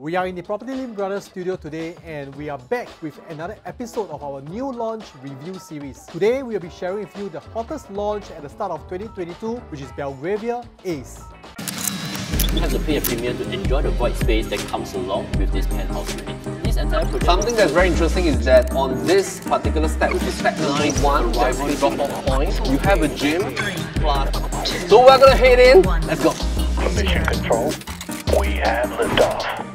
We are in the Propertylimbrothers studio today and we are back with another episode of our new launch review series. Today we will be sharing with you the hottest launch at the start of 2022, which is Belgravia Ace. You have to pay a premium to enjoy the void space that comes along with this penthouse unit. This entire project. Something that's very interesting is that on this particular step, which is step number 1, there's a drop-off point. You have a gym. So we're gonna head in. Let's go. Mission control. We have liftoff.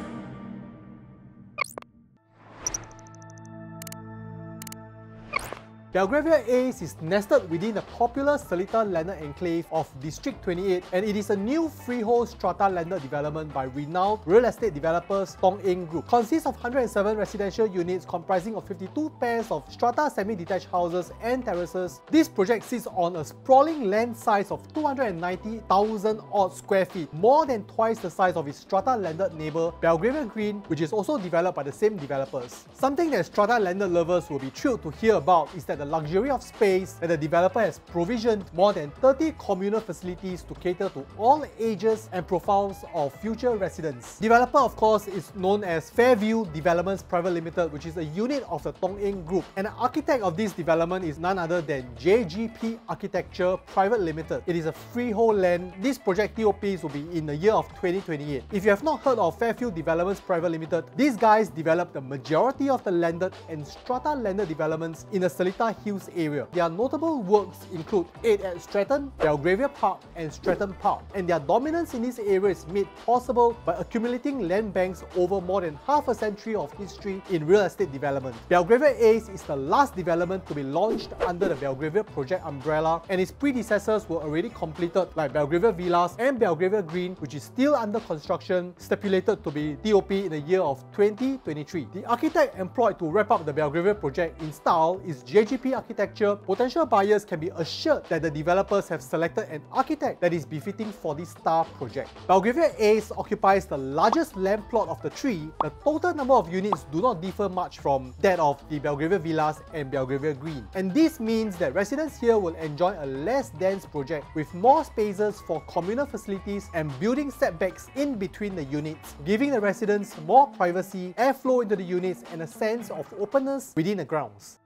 Belgravia Ace is nested within the popular Seletar landed enclave of District 28, and it is a new freehold strata landed development by renowned real estate developers Tong Eng Group. Consists of 107 residential units comprising of 52 pairs of strata semi-detached houses and terraces. This project sits on a sprawling land size of 290,000 odd square feet, more than twice the size of its strata landed neighbour Belgravia Green, which is also developed by the same developers. Something that strata landed lovers will be thrilled to hear about is that the luxury of space that the developer has provisioned more than 30 communal facilities to cater to all ages and profiles of future residents. Developer, of course, is known as Fairview Developments Private Limited, which is a unit of the Tong Eng Group. And the architect of this development is none other than JGP Architecture Private Limited. It is a freehold land. This project TOPs will be in the year of 2028. If you have not heard of Fairview Developments Private Limited, these guys develop the majority of the landed and strata landed developments in the Seletar Hills area. Their notable works include 8 at Stratton, Belgravia Park and Stratton Park, and their dominance in this area is made possible by accumulating land banks over more than half a century of history in real estate development. Belgravia Ace is the last development to be launched under the Belgravia project umbrella, and its predecessors were already completed like Belgravia Villas and Belgravia Green, which is still under construction, stipulated to be TOP in the year of 2023. The architect employed to wrap up the Belgravia project in style is JGP Architecture. Potential buyers can be assured that the developers have selected an architect that is befitting for this star project. Belgravia Ace occupies the largest land plot of the three. The total number of units do not differ much from that of the Belgravia Villas and Belgravia Green. And this means that residents here will enjoy a less dense project with more spaces for communal facilities and building setbacks in between the units, giving the residents more privacy, airflow into the units and a sense of openness within the grounds.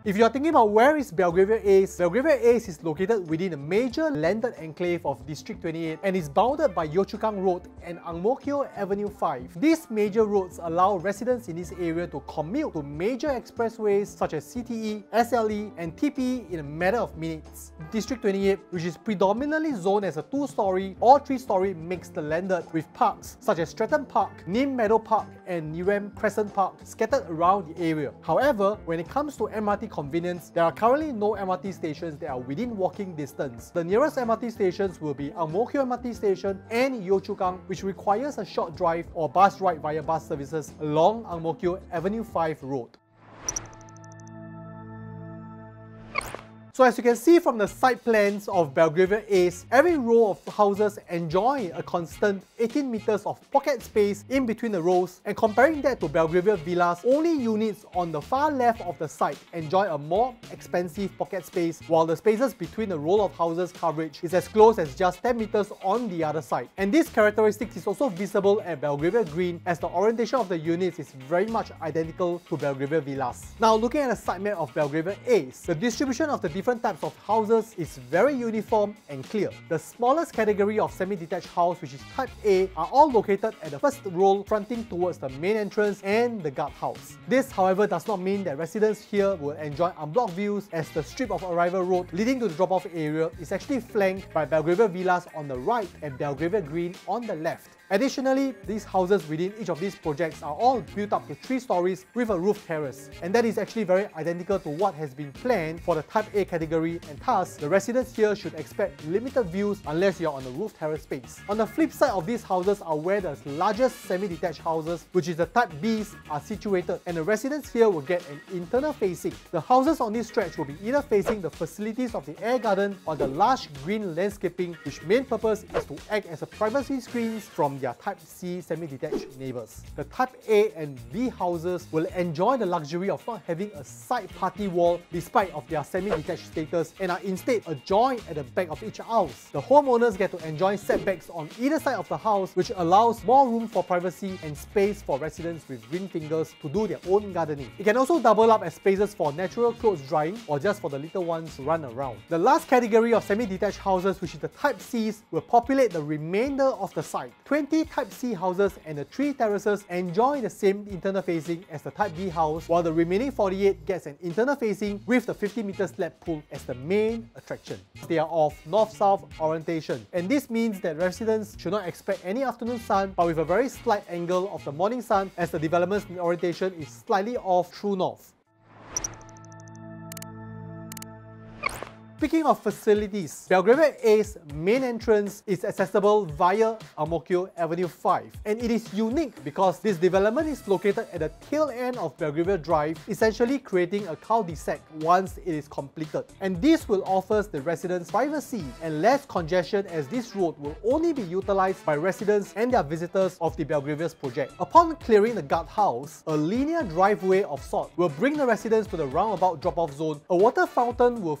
If you are thinking about where is Belgravia Ace, Belgravia Ace is located within a major landed enclave of District 28 and is bounded by Yio Chu Kang Road and Ang Mo Kio Avenue 5. These major roads allow residents in this area to commute to major expressways such as CTE, SLE and TPE in a matter of minutes. District 28, which is predominantly zoned as a 2-story or 3-story mixed landed with parks such as Stratton Park, Nim Meadow Park and Niram Crescent Park scattered around the area. However, when it comes to MRT convenience, there are currently no MRT stations that are within walking distance. The nearest MRT stations will be Ang Mo Kio MRT Station and Yio Chu Kang, which requires a short drive or bus ride via bus services along Ang Mo Kio Avenue 5 road. So as you can see from the site plans of Belgravia Ace, every row of houses enjoy a constant 18 meters of pocket space in between the rows, and comparing that to Belgravia Villas, only units on the far left of the site enjoy a more expansive pocket space, while the spaces between the row of houses coverage is as close as just 10 meters on the other side. And this characteristic is also visible at Belgravia Green, as the orientation of the units is very much identical to Belgravia Villas. Now looking at a site map of Belgravia Ace, the distribution of the different types of houses is very uniform and clear. The smallest category of semi-detached house, which is type A, are all located at the first row fronting towards the main entrance and the guardhouse. This, however, does not mean that residents here will enjoy unblocked views, as the strip of arrival road leading to the drop-off area is actually flanked by Belgravia Villas on the right and Belgravia Green on the left. Additionally, these houses within each of these projects are all built up to 3 stories with a roof terrace, and that is actually very identical to what has been planned for the Type A category, and thus the residents here should expect limited views unless you're on the roof terrace space. On the flip side of these houses are where the largest semi-detached houses, which is the Type Bs, are situated, and the residents here will get an internal facing. The houses on this stretch will be either facing the facilities of the air garden or the lush green landscaping, which main purpose is to act as a privacy screens from their Type C semi-detached neighbours. The Type A and B houses will enjoy the luxury of not having a side party wall despite of their semi-detached semi-detached status and are instead adjoined at the back of each house. The homeowners get to enjoy setbacks on either side of the house, which allows more room for privacy and space for residents with green fingers to do their own gardening. It can also double up as spaces for natural clothes drying or just for the little ones to run around. The last category of semi-detached houses, which is the Type Cs, will populate the remainder of the site. 20 Type C houses and the 3 terraces enjoy the same internal facing as the Type B house, while the remaining 48 gets an internal facing with the 50-meter slab pool as the main attraction. They are of north-south orientation, and this means that residents should not expect any afternoon sun, but with a very slight angle of the morning sun, as the development's orientation is slightly off true north. Speaking of facilities, Belgravia Ace main entrance is accessible via Ang Mo Kio Avenue 5, and it is unique because this development is located at the tail end of Belgravia Drive, essentially creating a cul-de-sac once it is completed. And this will offer the residents privacy and less congestion, as this road will only be utilized by residents and their visitors of the Belgravia's project. Upon clearing the guardhouse, a linear driveway of sorts will bring the residents to the roundabout drop-off zone. A water fountain will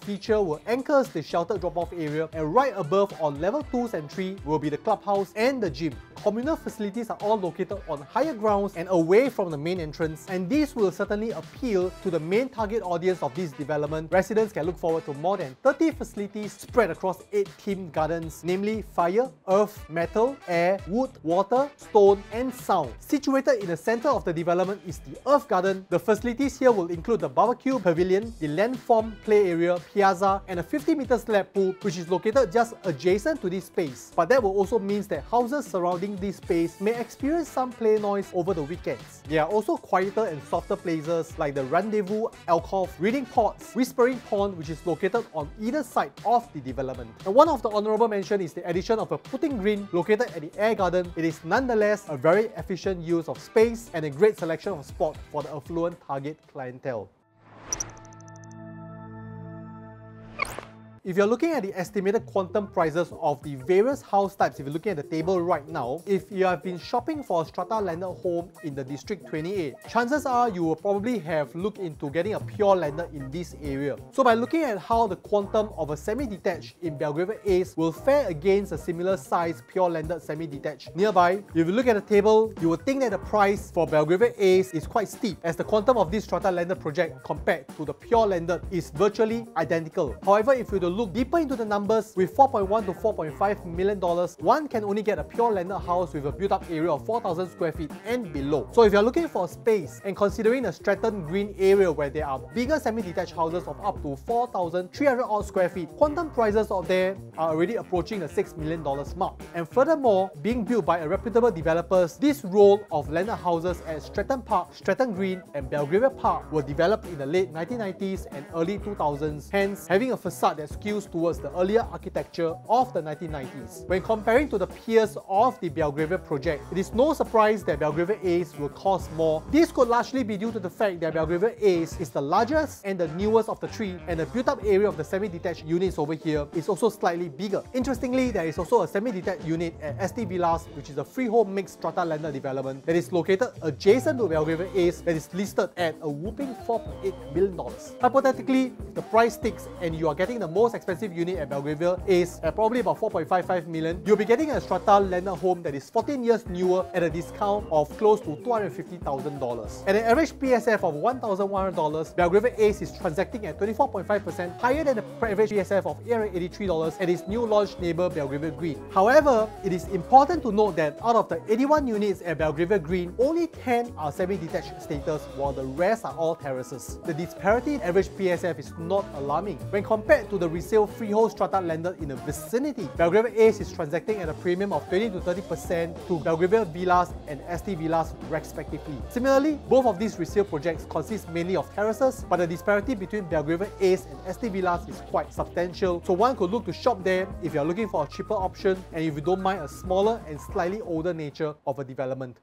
anchors the sheltered drop-off area, and right above on level 2s and 3 will be the clubhouse and the gym. Communal facilities are all located on higher grounds and away from the main entrance, and this will certainly appeal to the main target audience of this development. Residents can look forward to more than 30 facilities spread across 8 themed gardens, namely fire, earth, metal, air, wood, water, stone, and sound. Situated in the center of the development is the Earth Garden. The facilities here will include the barbecue pavilion, the landform play area, piazza, and a 50-meter slab pool, which is located just adjacent to this space. But that will also mean that houses surrounding this space may experience some play noise over the weekends. There are also quieter and softer places like the Rendezvous Alcove, Reading Pots, Whispering Pond, which is located on either side of the development. And one of the honorable mention is the addition of a putting green located at the Air Garden. It is nonetheless a very efficient use of space and a great selection of spots for the affluent target clientele. If you're looking at the estimated quantum prices of the various house types, if you're looking at the table right now, if you have been shopping for a strata landed home in the District 28, chances are you will probably have looked into getting a pure landed in this area. So by looking at how the quantum of a semi-detached in Belgravia Ace will fare against a similar size pure landed semi-detached nearby, if you look at the table, you would think that the price for Belgravia Ace is quite steep, as the quantum of this strata landed project compared to the pure landed is virtually identical. However, if you look deeper into the numbers, with $4.1 to $4.5 million, one can only get a pure landed house with a built-up area of 4,000 square feet and below. So if you're looking for space and considering the Stratton Green area where there are bigger semi-detached houses of up to 4,300 odd square feet, quantum prices out there are already approaching the $6 million mark. And furthermore, being built by a reputable developers, this row of landed houses at Stratton Park, Stratton Green, and Belgravia Park were developed in the late 1990s and early 2000s, hence having a facade that skews towards the earlier architecture of the 1990s. When comparing to the peers of the Belgravia project, it is no surprise that Belgravia Ace will cost more. This could largely be due to the fact that Belgravia Ace is the largest and the newest of the three, and the built-up area of the semi-detached units over here is also slightly bigger. Interestingly, there is also a semi-detached unit at ST Villas, which is a freehold mixed strata landed development that is located adjacent to Belgravia Ace, that is listed at a whopping $4.8 million. Hypothetically, if the price sticks and you are getting the most expensive unit at Belgravia Ace at probably about $4.55 million, you'll be getting a strata landed home that is 14 years newer at a discount of close to $250,000. At an average PSF of $1,100, Belgravia Ace is transacting at 24.5% higher than the average PSF of $883 at its new launch neighbour Belgravia Green. However, it is important to note that out of the 81 units at Belgravia Green, only 10 are semi-detached status, while the rest are all terraces. The disparity in average PSF is not alarming. When compared to the resale Freehold Strata landed in the vicinity, Belgravia Ace is transacting at a premium of 20 to 30% to Belgravia Villas and ST Villas respectively. Similarly, both of these resale projects consist mainly of terraces, but the disparity between Belgravia Ace and ST Villas is quite substantial, so one could look to shop there if you are looking for a cheaper option and if you don't mind a smaller and slightly older nature of a development.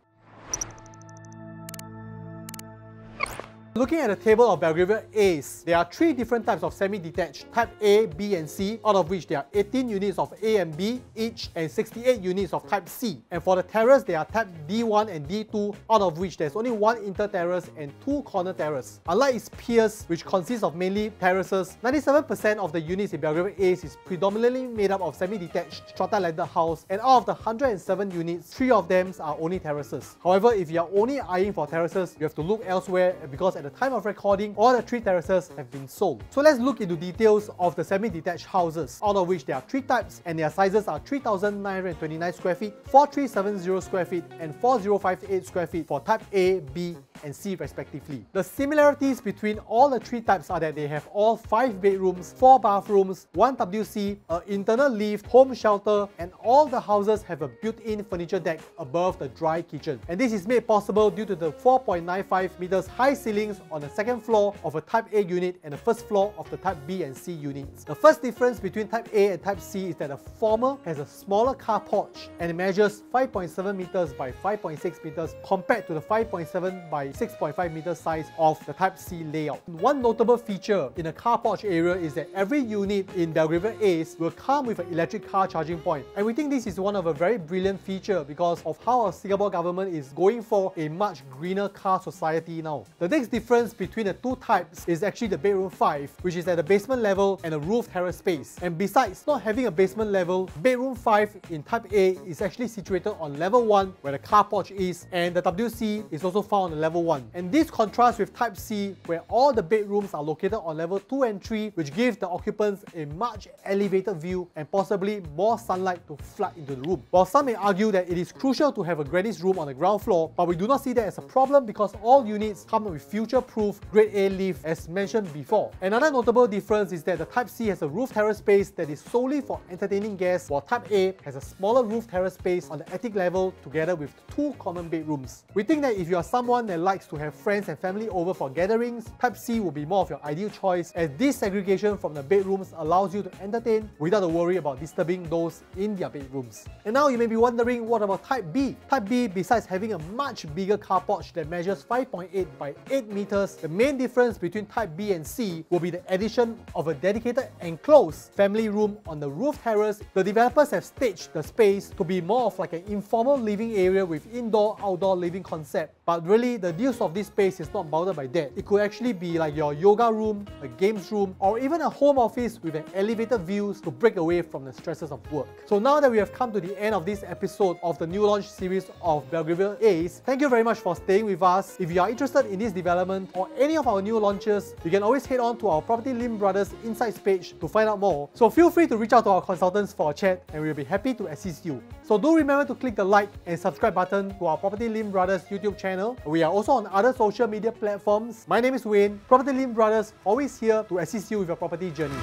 Looking at the table of Belgravia Ace, there are 3 different types of semi-detached, type A, B and C, out of which there are 18 units of A and B each and 68 units of type C. And for the terrace, there are type D1 and D2, out of which there's only 1 inter-terrace and 2 corner terrace. Unlike its peers, which consists of mainly terraces, 97% of the units in Belgravia Ace is predominantly made up of semi-detached strata landed house, and out of the 107 units, 3 of them are only terraces. However, if you are only eyeing for terraces, you have to look elsewhere because at the time of recording, all the 3 terraces have been sold. So let's look into details of the semi-detached houses, out of which there are 3 types and their sizes are 3,929 square feet, 4,370 square feet and 4,058 square feet for type A, B and C respectively. The similarities between all the 3 types are that they have all 5 bedrooms, 4 bathrooms, 1 WC, an internal lift, home shelter, and all the houses have a built-in furniture deck above the dry kitchen. And this is made possible due to the 4.95 meters high ceilings on the second floor of a type A unit and the first floor of the type B and C units. The first difference between type A and type C is that the former has a smaller car porch and it measures 5.7 meters by 5.6 meters compared to the 5.7 by 6.5 meters size of the type C layout. One notable feature in the car porch area is that every unit in Belgravia Ace will come with an electric car charging point, and we think this is one of a very brilliant feature because of how our Singapore government is going for a much greener car society now. The next difference between the 2 types is actually the bedroom 5, which is at the basement level and a roof terrace space. And besides not having a basement level, bedroom 5 in type A is actually situated on level 1 where the car porch is, and the WC is also found on level 1. And this contrasts with type C where all the bedrooms are located on level 2 and 3, which gives the occupants a much elevated view and possibly more sunlight to flood into the room. While some may argue that it is crucial to have a granny's room on the ground floor, but we do not see that as a problem because all units come with future-proof grade A lift as mentioned before. Another notable difference is that the type C has a roof terrace space that is solely for entertaining guests, while type A has a smaller roof terrace space on the attic level together with 2 common bedrooms. We think that if you are someone that likes to have friends and family over for gatherings, type C will be more of your ideal choice, as this segregation from the bedrooms allows you to entertain without the worry about disturbing those in their bedrooms. And now you may be wondering, what about type B? Type B, besides having a much bigger car porch that measures 5.8 by 8 meters, the main difference between type B and C will be the addition of a dedicated enclosed family room on the roof terrace. The developers have staged the space to be more of like an informal living area with indoor-outdoor living concept, but really the use of this space is not bounded by that. It could actually be like your yoga room, a games room, or even a home office with an elevated views to break away from the stresses of work. So now that we have come to the end of this episode of the new launch series of Belgravia Ace, thank you very much for staying with us. If you are interested in this development or any of our new launches, you can always head on to our Propertylimbrothers Insights page to find out more. So feel free to reach out to our consultants for a chat and we'll be happy to assist you. So do remember to click the like and subscribe button to our Propertylimbrothers YouTube channel. We are also on other social media platforms. My name is Wayne, Propertylimbrothers, always here to assist you with your property journey.